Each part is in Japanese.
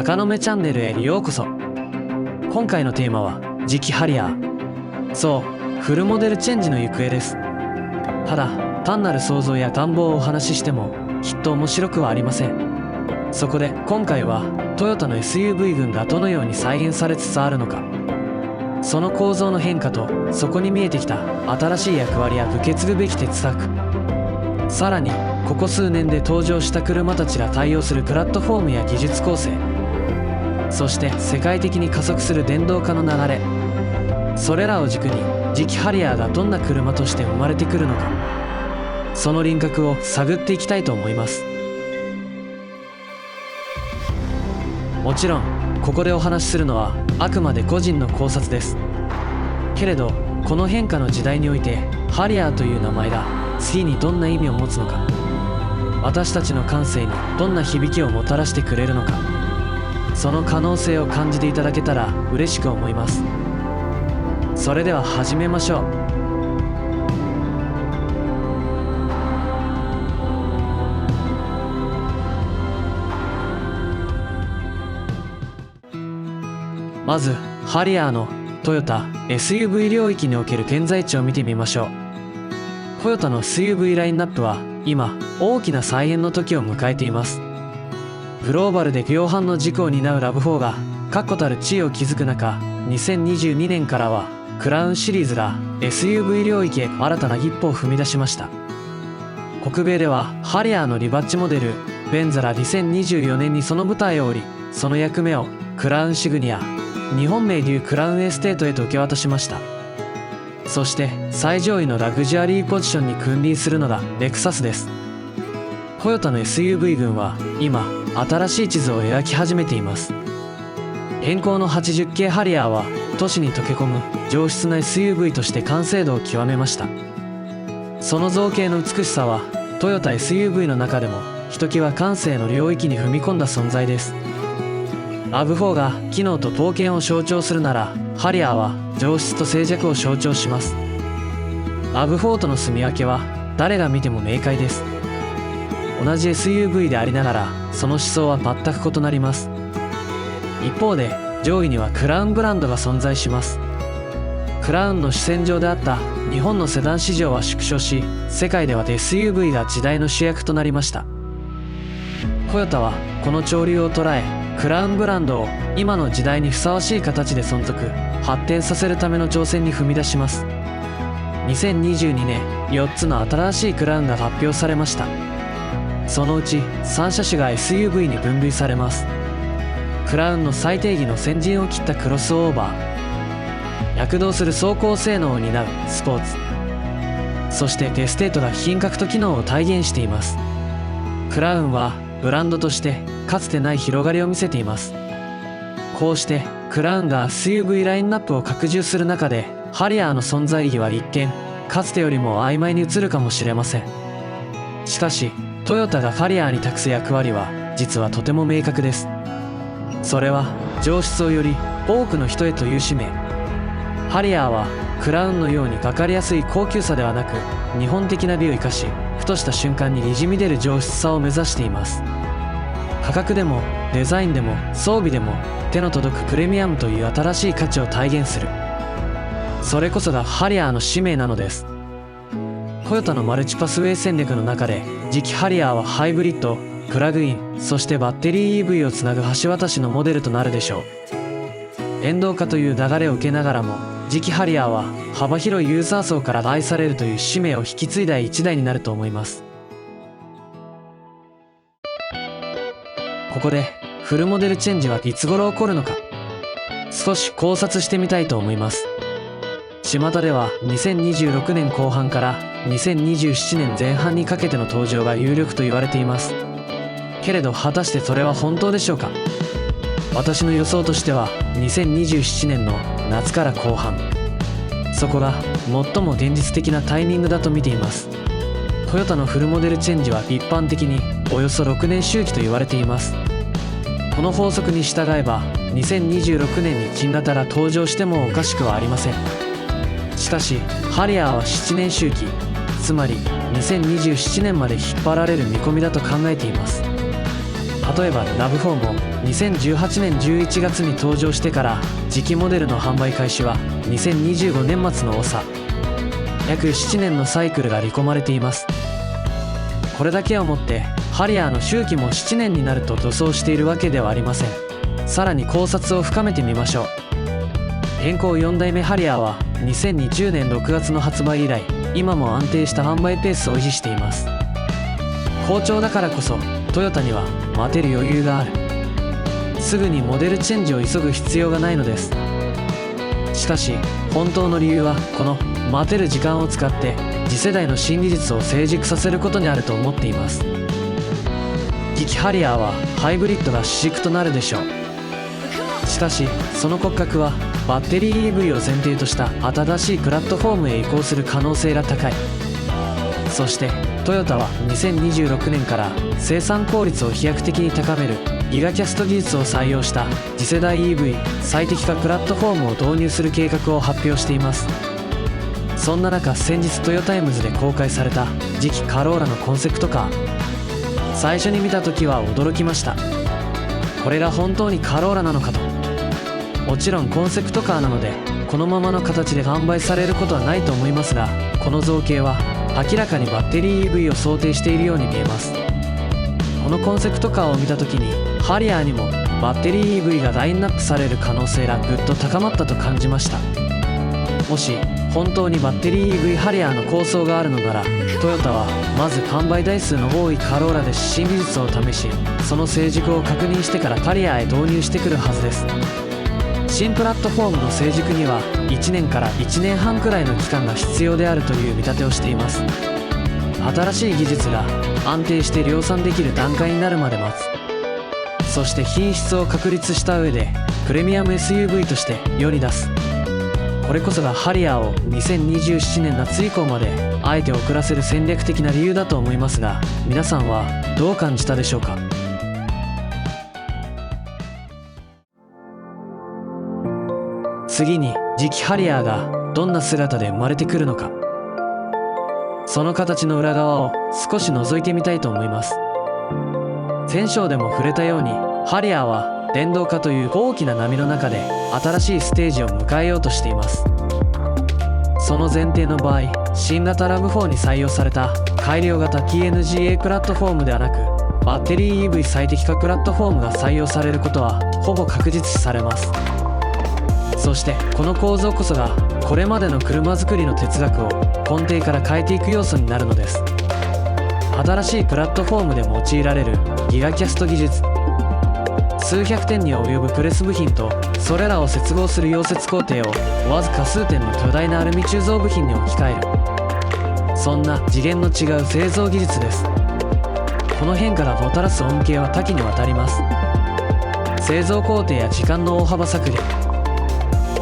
鷹の目チャンネルへようこそ。今回のテーマは次期ハリアー、そうフルモデルチェンジの行方です。ただ単なる想像や願望をお話ししてもきっと面白くはありません。そこで今回はトヨタの SUV 群がどのように再現されつつあるのか、その構造の変化とそこに見えてきた新しい役割や受け継ぐべき哲学、さらにここ数年で登場した車たちが対応するプラットフォームや技術構成、そして世界的に加速する電動化の流れ、それらを軸に次期ハリアーがどんな車として生まれてくるのか、その輪郭を探っていきたいと思います。もちろんここでお話しするのはあくまで個人の考察です。けれどこの変化の時代においてハリアーという名前が次にどんな意味を持つのか、私たちの感性にどんな響きをもたらしてくれるのか、その可能性を感じていただけたら嬉しく思います。それでは始めましょう。まずハリアーのトヨタ SUV 領域における現在地を見てみましょう。トヨタの SUV ラインナップは今大きな再編の時を迎えています。グローバルで量販の軸を担う RAV4 が確固たる地位を築く中、2022年からはクラウンシリーズが SUV 領域へ新たな一歩を踏み出しました。北米ではハリアーのリバッジモデルベンザラ2024年にその舞台を降り、その役目をクラウンシグニア、日本名でいうクラウンエステートへと受け渡しました。そして最上位のラグジュアリーポジションに君臨するのがレクサスです。トヨタの SUV 群は今新しい地図を描き始めています。現行の80系ハリアーは都市に溶け込む上質な SUV として完成度を極めました。その造形の美しさはトヨタ SUV の中でもひときわ感性の領域に踏み込んだ存在です。RAV4 が機能と統計を象徴するなら、ハリアーは上質と静寂を象徴します。RAV4 との住み分けは誰が見ても明快です。同じ SUV でありながらその思想は全く異なります。一方で上位にはクラウンブランドが存在します。クラウンの主戦場であった日本のセダン市場は縮小し、世界では SUV が時代の主役となりました。トヨタはこの潮流を捉え、クラウンブランドを今の時代にふさわしい形で存続発展させるための挑戦に踏み出します。2022年4つの新しいクラウンが発表されました。そのうち3車種が SUV に分類されます。クラウンの最低義の先陣を切ったクロスオーバー、躍動する走行性能を担うスポーツ、そしてテステートが品格と機能を体現しています。クラウンはブランドとしてかつてない広がりを見せています。こうしてクラウンが SUV ラインナップを拡充する中で、ハリアーの存在意義は一見かつてよりも曖昧に映るかもしれません。しかしトヨタがハリアーに託す役割は実はとても明確です。それは上質をより多くの人へという使命。ハリアーはクラウンのように分かりやすい高級さではなく、日本的な美を生かし、ふとした瞬間ににじみ出る上質さを目指しています。価格でもデザインでも装備でも手の届くプレミアムという新しい価値を体現する、それこそがハリアーの使命なのです。トヨタのマルチパスウェイ戦略の中で、次期ハリアーはハイブリッド、プラグイン、そしてバッテリー EV をつなぐ橋渡しのモデルとなるでしょう。電動化という流れを受けながらも、次期ハリアーは幅広いユーザー層から愛されるという使命を引き継いだ一台になると思います。ここでフルモデルチェンジはいつ頃起こるのか、少し考察してみたいと思います。巷では2026年後半から2027年前半にかけての登場が有力と言われています。けれど果たしてそれは本当でしょうか。私の予想としては2027年の夏から後半、そこが最も現実的なタイミングだと見ています。トヨタのフルモデルチェンジは一般的におよそ6年周期と言われています。この法則に従えば2026年に新型が登場してもおかしくはありません。しかしハリアーは7年周期、つまり2027年まで引っ張られる見込みだと考えています。例えばラブ4も2018年11月に登場してから次期モデルの販売開始は2025年末の長、約7年のサイクルが見込まれています。これだけをもってハリアーの周期も7年になると予想しているわけではありません。さらに考察を深めてみましょう。現行4代目ハリアーは2020年6月の発売以来、今も安定した販売ペースを維持しています。好調だからこそトヨタには待てる余裕がある。すぐにモデルチェンジを急ぐ必要がないのです。しかし本当の理由はこの待てる時間を使って次世代の新技術を成熟させることにあると思っています。次期ハリアーはハイブリッドが主軸となるでしょう。しかしその骨格はバッテリー EV を前提とした新しいプラットフォームへ移行する可能性が高い。そしてトヨタは2026年から生産効率を飛躍的に高めるギガキャスト技術を採用した次世代 EV 最適化プラットフォームを導入する計画を発表しています。そんな中、先日トヨタエムズで公開された次期カローラのコンセプトカー、最初に見た時は驚きました。これが本当にカローラなのかと。もちろんコンセプトカーなのでこのままの形で販売されることはないと思いますが、この造形は明らかにバッテリー EV を想定しているように見えます。このコンセプトカーを見た時にハリアーにもバッテリー EV がラインナップされる可能性がぐっと高まったと感じました。もし本当にバッテリー EV ハリアーの構想があるのなら、トヨタはまず販売台数の多いカローラで新技術を試し、その成熟を確認してからハリアーへ導入してくるはずです。新プラットフォームの成熟には1年から1年半くらいの期間が必要であるという見立てをしています。新しい技術が安定して量産できる段階になるまで待つ。そして品質を確立した上でプレミアム SUV として世に出す。これこそがハリアーを2027年夏以降まであえて遅らせる戦略的な理由だと思いますが、皆さんはどう感じたでしょうか。次に次期ハリアーがどんな姿で生まれてくるのか、その形の裏側を少し覗いてみたいと思います。前章でも触れたようにハリアーは電動化という大きな波の中で新しいステージを迎えようとしています。その前提の場合、新型ラブ4に採用された改良型 TNGA プラットフォームではなく、バッテリー EV 最適化プラットフォームが採用されることはほぼ確実視されます。そしてこの構造こそがこれまでの車作りの哲学を根底から変えていく要素になるのです。新しいプラットフォームで用いられるギガキャスト技術、数百点に及ぶプレス部品とそれらを接合する溶接工程をわずか数点の巨大なアルミ鋳造部品に置き換える、そんな次元の違う製造技術です。この変化がもたらす恩恵は多岐にわたります。製造工程や時間の大幅削減、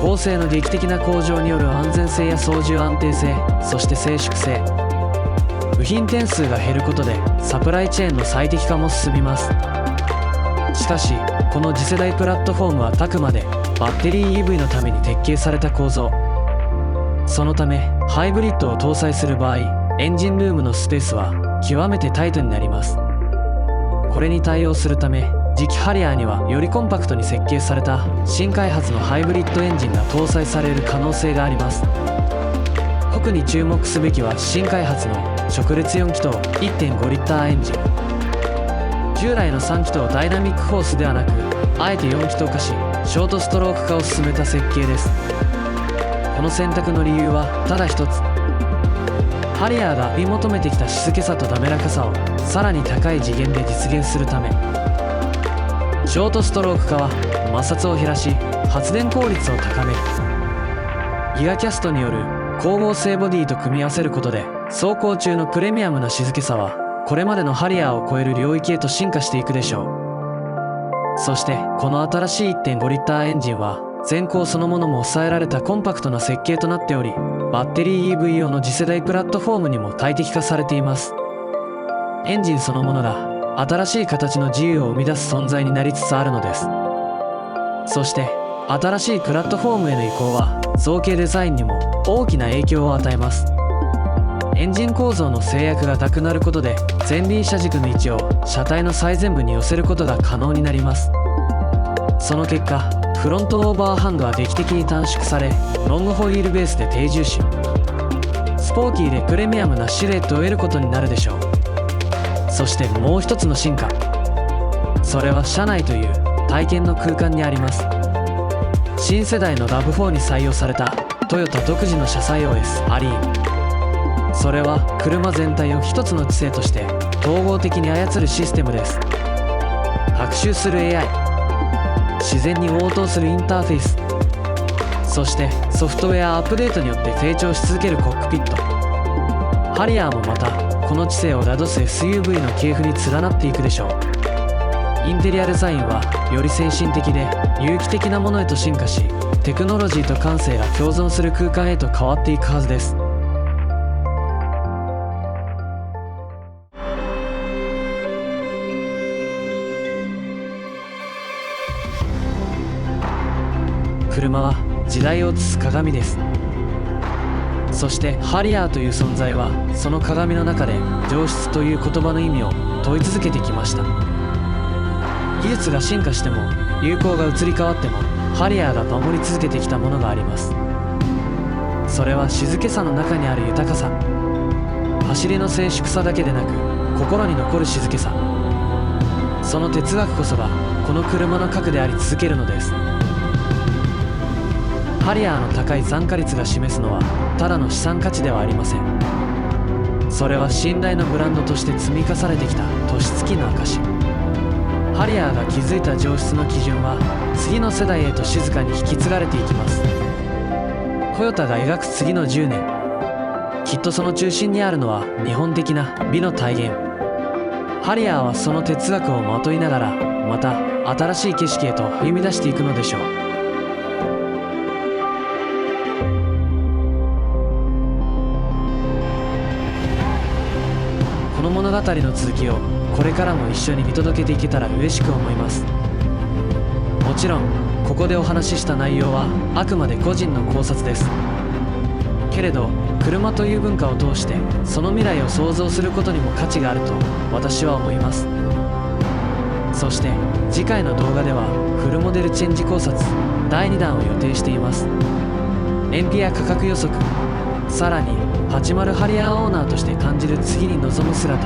構成の劇的な向上による安全性や操縦安定性、そして静粛性、部品点数が減ることでサプライチェーンの最適化も進みます。しかしこの次世代プラットフォームはあくまでバッテリー EV のために設計された構造。そのためハイブリッドを搭載する場合、エンジンルームのスペースは極めてタイトになります。これに対応するため次期ハリアーにはよりコンパクトに設計された新開発のハイブリッドエンジンが搭載される可能性があります。特に注目すべきは新開発の直列4気筒 1.5 リッターエンジン。従来の3気筒ダイナミックホースではなく、あえて4気筒化しショートストローク化を進めた設計です。この選択の理由はただ一つ、ハリアーが追い求めてきた静けさと滑らかさをさらに高い次元で実現するため。ショートストローク化は摩擦を減らし発電効率を高める。ギガキャストによる光合成ボディと組み合わせることで走行中のプレミアムな静けさはこれまでのハリアーを超える領域へと進化していくでしょう。そしてこの新しい 1.5 リッターエンジンは全高そのものも抑えられたコンパクトな設計となっており、バッテリー EV 用の次世代プラットフォームにも最適化されています。エンジンそのものが新しい形の自由を生み出す存在になりつつあるのです。そして新しいプラットフォームへの移行は造形デザインにも大きな影響を与えます。エンジン構造の制約がなくなることで前輪車軸の位置を車体の最前部に寄せることが可能になります。その結果、フロントオーバーハンドは劇的に短縮され、ロングホイールベースで低重心、スポーキーでプレミアムなシルエットを得ることになるでしょう。そしてもう一つの進化、それは車内という体験の空間にあります。新世代の RAV4 に採用されたトヨタ独自の車載 OS アリーン。それは車全体を一つの知性として統合的に操るシステムです。学習する AI、自然に応答するインターフェース、そしてソフトウェアアップデートによって成長し続けるコックピット。ハリアーもまたこの知性をラドス SUV の系譜に連なっていくでしょう。インテリアデザインはより先進的で有機的なものへと進化し、テクノロジーと感性が共存する空間へと変わっていくはずです。車は時代を映す鏡です。そしてハリアーという存在はその鏡の中で上質という言葉の意味を問い続けてきました。技術が進化しても流行が移り変わってもハリアーが守り続けてきたものがあります。それは静けさの中にある豊かさ、走りの静粛さだけでなく心に残る静けさ、その哲学こそがこの車の核であり続けるのです。ハリアーの高い残価率が示すのはただの資産価値ではありません。それは信頼のブランドとして積み重ねてきた年月の証。ハリアーが築いた上質の基準は次の世代へと静かに引き継がれていきます。トヨタが描く次の10年、きっとその中心にあるのは日本的な美の体現。ハリアーはその哲学をまといながらまた新しい景色へと歩み出していくのでしょう。この物語の続きをこれからも一緒に見届けていけたら嬉しく思います。もちろんここでお話しした内容はあくまで個人の考察です。けれど車という文化を通してその未来を想像することにも価値があると私は思います。そして次回の動画ではフルモデルチェンジ考察第2弾を予定しています。燃費や価格予測、さらに80ハリアーオーナーとして感じる次に臨む姿、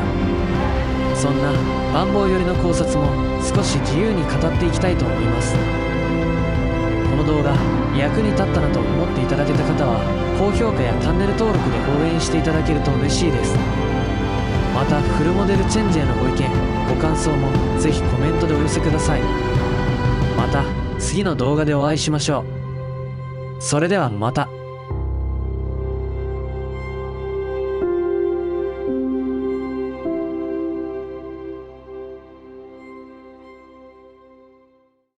そんな万望寄りの考察も少し自由に語っていきたいと思います。この動画役に立ったなと思っていただけた方は高評価やチャンネル登録で応援していただけると嬉しいです。またフルモデルチェンジへのご意見ご感想もぜひコメントでお寄せください。また次の動画でお会いしましょう。それではまた。